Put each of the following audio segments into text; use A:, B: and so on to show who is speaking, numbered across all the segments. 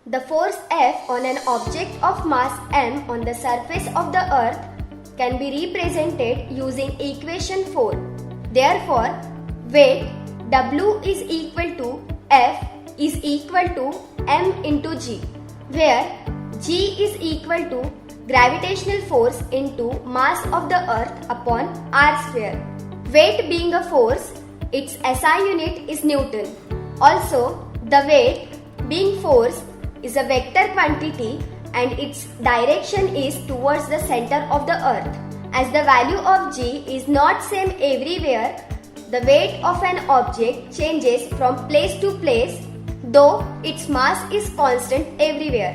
A: The force F on an object of mass m on the surface of the earth can be represented using equation 4. Therefore, weight W is equal to F is equal to m into g, where g is equal to gravitational force into mass of the earth upon r square. Weight being a force, its SI unit is Newton. Also, the weight being force is a vector quantity and its direction is towards the center of the earth. As the value of g is not same everywhere, the weight of an object changes from place to place, though its mass is constant everywhere.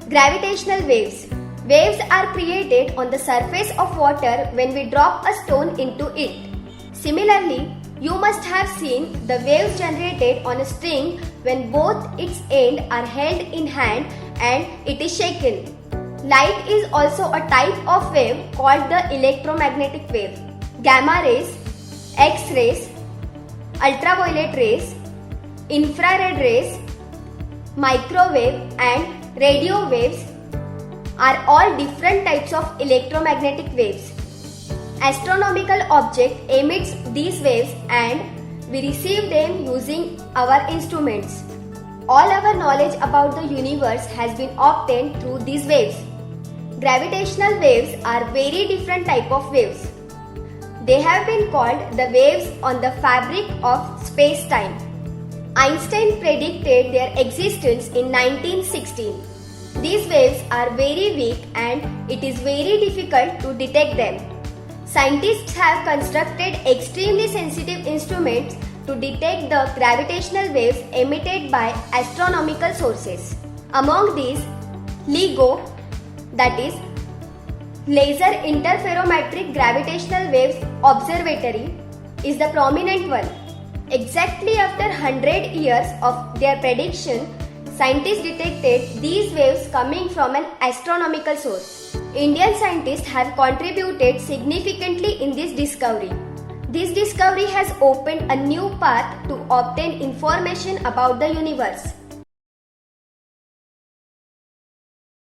A: Gravitational waves. Waves are created on the surface of water when we drop a stone into it. Similarly, you must have seen the waves generated on a string when both its ends are held in hand and it is shaken. Light is also a type of wave called the electromagnetic wave. Gamma rays, X-rays, ultraviolet rays, infrared rays, microwave and radio waves are all different types of electromagnetic waves. Astronomical object emits these waves and we receive them using our instruments. All our knowledge about the universe has been obtained through these waves. Gravitational waves are very different type of waves. They have been called the waves on the fabric of space-time. Einstein predicted their existence in 1916. These waves are very weak and it is very difficult to detect them. Scientists have constructed extremely sensitive instruments to detect the gravitational waves emitted by astronomical sources. Among these, LIGO, that is Laser Interferometric Gravitational Waves Observatory, is the prominent one. Exactly after 100 years of their prediction, scientists detected these waves coming from an astronomical source. Indian scientists have contributed significantly in this discovery. This discovery has opened a new path to obtain information about the universe.